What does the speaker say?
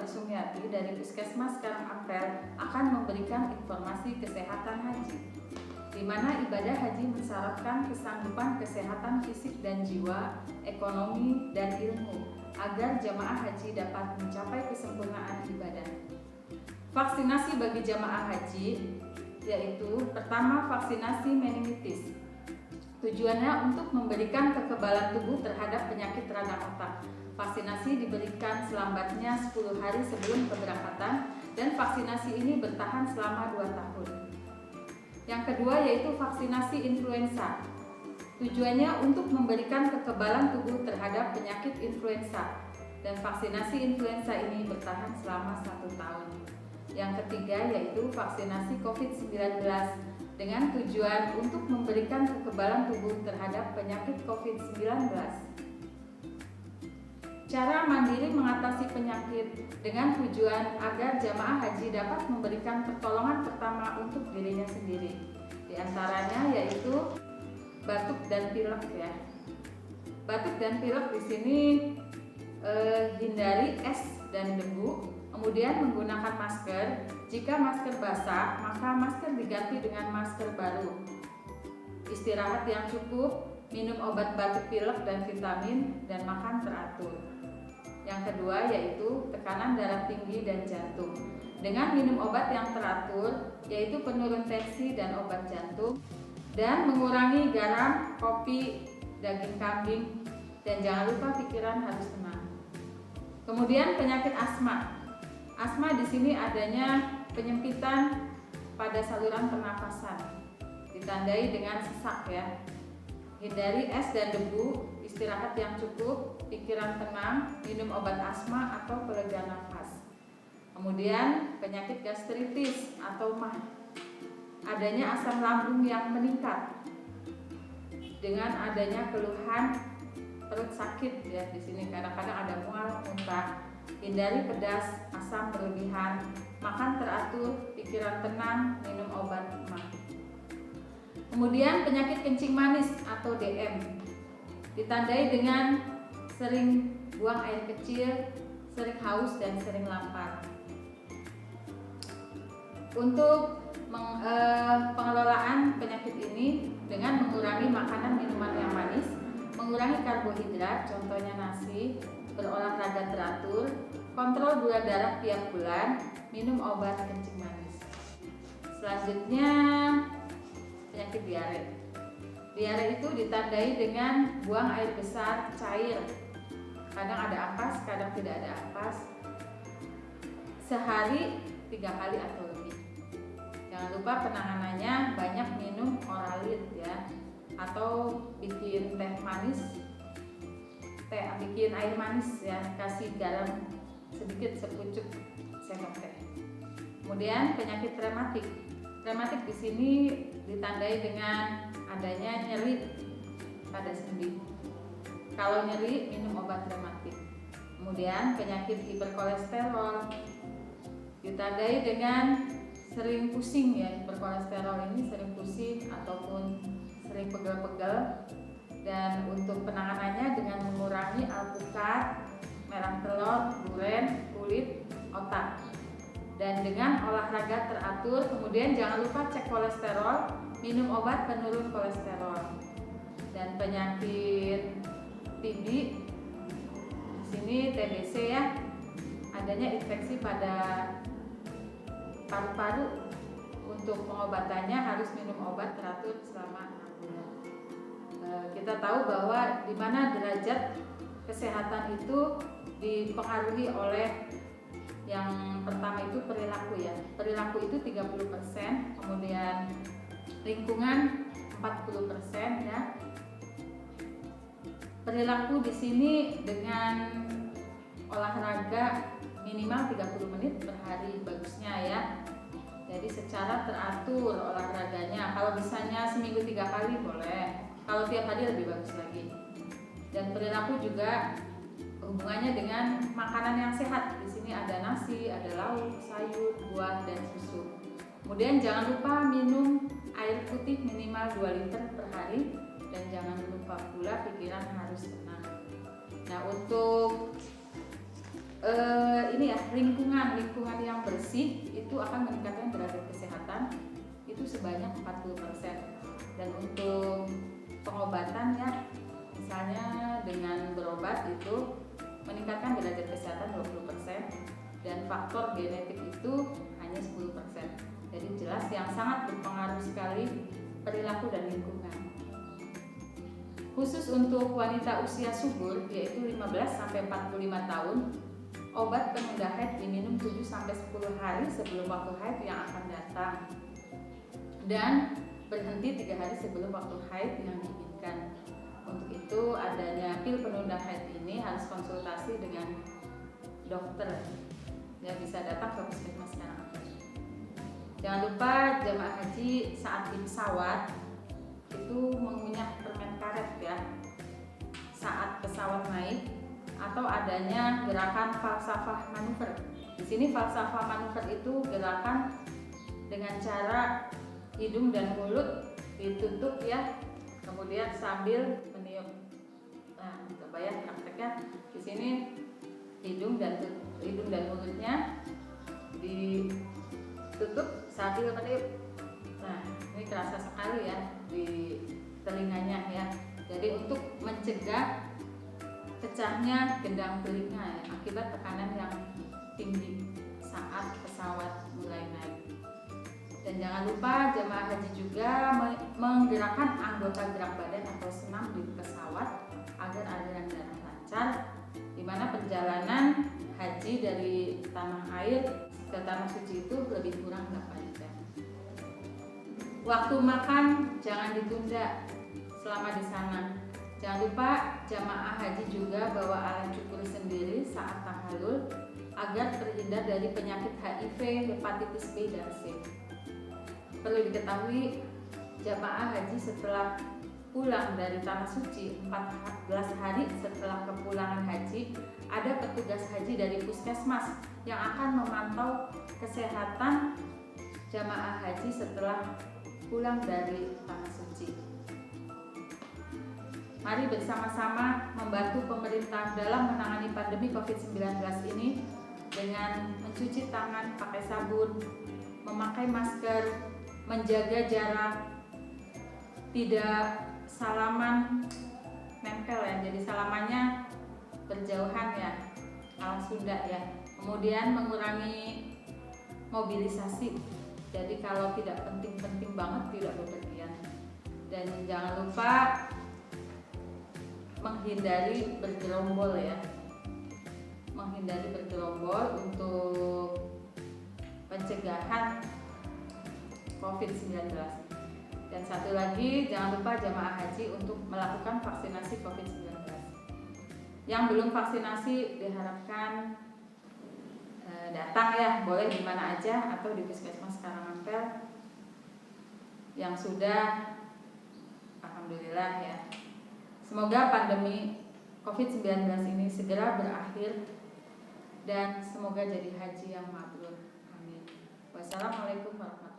Sumiati dari Puskesmas Karangampel akan memberikan informasi kesehatan haji, di mana ibadah haji mensyaratkan kesanggupan kesehatan fisik dan jiwa, ekonomi, dan ilmu agar jamaah haji dapat mencapai kesempurnaan ibadah. Vaksinasi bagi jamaah haji yaitu pertama, vaksinasi meningitis. Tujuannya untuk memberikan kekebalan tubuh terhadap penyakit radang otak. Vaksinasi diberikan selambatnya 10 hari sebelum keberangkatan dan vaksinasi ini bertahan selama 2 tahun. Yang kedua yaitu vaksinasi influenza. Tujuannya untuk memberikan kekebalan tubuh terhadap penyakit influenza dan vaksinasi influenza ini bertahan selama 1 tahun. Yang ketiga yaitu vaksinasi COVID-19 dengan tujuan untuk memberikan kekebalan tubuh terhadap penyakit COVID-19. Cara mandiri mengatasi penyakit dengan tujuan agar jamaah haji dapat memberikan pertolongan pertama untuk dirinya sendiri. Di antaranya yaitu batuk dan pilek ya. Batuk dan pilek di sini hindari es dan debu. Kemudian menggunakan masker. Jika masker basah, maka masker diganti dengan masker baru. Istirahat yang cukup, minum obat batuk pilek dan vitamin, dan makan teratur. Yang kedua yaitu tekanan darah tinggi dan jantung. Dengan minum obat yang teratur, yaitu penurun tensi dan obat jantung, dan mengurangi garam, kopi, daging kambing, dan jangan lupa pikiran harus tenang. Kemudian penyakit asma. Asma di sini adanya penyempitan pada saluran pernafasan, ditandai dengan sesak ya. Hindari es dan debu, istirahat yang cukup, pikiran tenang, minum obat asma atau pelega nafas. Kemudian penyakit gastritis atau MAH. Adanya asam lambung yang meningkat. Dengan adanya keluhan perut sakit ya, di sini kadang-kadang ada mual, muntah. Hindari pedas, asam berlebihan, makan teratur, pikiran tenang, minum obat MAH. Kemudian penyakit kencing manis atau DM ditandai dengan sering buang air kecil, sering haus, dan sering lapar. Untuk pengelolaan penyakit ini dengan mengurangi makanan minuman yang manis, mengurangi karbohidrat, contohnya nasi, berolahraga teratur, kontrol gula darah tiap bulan, minum obat kencing manis. Selanjutnya penyakit diare. Diare itu ditandai dengan buang air besar cair. Kadang ada ampas, kadang tidak ada ampas. Sehari 3 kali atau lebih. Jangan lupa penanganannya banyak minum Oralit ya, atau bikin teh manis. Bikin air manis ya, kasih garam sedikit sepucuk sendok teh. Kemudian penyakit rematik. Rematik di sini ditandai dengan adanya nyeri pada sendi. Kalau nyeri, minum obat rematik. Kemudian penyakit hiperkolesterol ditandai dengan sering pusing ya. Hiperkolesterol ini sering pusing ataupun sering pegel-pegel. Dan untuk penanganannya dengan mengurangi alpukat, merah telur, duren, kulit, otak. Dan dengan olahraga teratur, kemudian jangan lupa cek kolesterol, minum obat penurun kolesterol. Dan penyakit TB, di sini TBC ya, adanya infeksi pada paru-paru. Untuk pengobatannya harus minum obat teratur selama 6 bulan. Kita tahu bahwa di mana derajat kesehatan itu dipengaruhi oleh yang pertama itu perilaku ya. Perilaku itu 30%, kemudian lingkungan 40% ya. Perilaku di sini dengan olahraga minimal 30 menit per hari bagusnya ya. Jadi secara teratur olahraganya. Kalau misalnya seminggu 3 kali boleh. Kalau tiap hari lebih bagus lagi. Dan perilaku juga hubungannya dengan makanan yang sehat. Di sini ada nasi, ada lauk, sayur, buah, dan susu. Kemudian jangan lupa minum air putih minimal 2 liter per hari. Dan jangan lupa pula pikiran harus tenang. Nah, untuk ini ya, lingkungan yang bersih itu akan meningkatkan derajat kesehatan itu sebanyak 40%. Dan untuk pengobatan ya, misalnya dengan berobat itu meningkatkan derajat kesehatan 20%, dan faktor genetik itu hanya 10%. Jadi jelas yang sangat berpengaruh sekali perilaku dan lingkungan. Khusus untuk wanita usia subur yaitu 15-45 tahun, obat penunda haid diminum 7-10 hari sebelum waktu haid yang akan datang, dan berhenti 3 hari sebelum waktu haid yang diinginkan. Untuk itu adanya pil penunda haid ini harus konsultasi dengan dokter. Ya, bisa datang ke puskesmas sekarang. Jangan lupa jamaah haji saat di pesawat itu mengunyah permen karet ya saat pesawat naik, atau adanya gerakan falsafah manuver. Di sini falsafah manuver itu gerakan dengan cara hidung dan mulut ditutup ya, kemudian sambil meniup. Nah, coba ya prakteknya. Di sini hidung dan mulutnya ditutup sambil meniup. Nah, ini terasa sekali ya di telinganya ya. Jadi untuk mencegah pecahnya gendang telinga ya, akibat tekanan yang tinggi saat pesawat mulai naik. Dan jangan lupa jemaah haji juga menggerakkan anggota gerak badan atau senam di pesawat agar aliran darah lancar, di mana perjalanan haji dari tanah air ke tanah suci itu lebih kurang 8 jam. Waktu makan jangan ditunda selama di sana. Jangan lupa jamaah haji juga bawa alat cukur sendiri saat tahalul agar terhindar dari penyakit HIV, hepatitis B dan C. Perlu diketahui jamaah haji setelah pulang dari tanah suci 14 hari setelah kepulangan haji, ada petugas haji dari puskesmas yang akan memantau kesehatan jamaah haji setelah pulang dari tanah suci. Mari bersama-sama membantu pemerintah dalam menangani pandemi COVID-19 ini dengan mencuci tangan pakai sabun, memakai masker, menjaga jarak, tidak salaman nempel ya, jadi salamannya berjauhan ya, ala Sunda ya. Kemudian mengurangi mobilisasi, jadi kalau tidak penting-penting banget tidak bepergian. Dan jangan lupa menghindari bergerombol ya, menghindari bergerombol untuk pencegahan COVID-19. Dan satu lagi, jangan lupa jamaah haji untuk melakukan vaksinasi COVID-19. Yang belum vaksinasi diharapkan datang ya, boleh di mana aja atau di puskesmas Karangampel. Yang sudah, alhamdulillah ya. Semoga pandemi COVID-19 ini segera berakhir dan semoga jadi haji yang mabrur. Amin. Wassalamualaikum warahmatullahi wabarakatuh.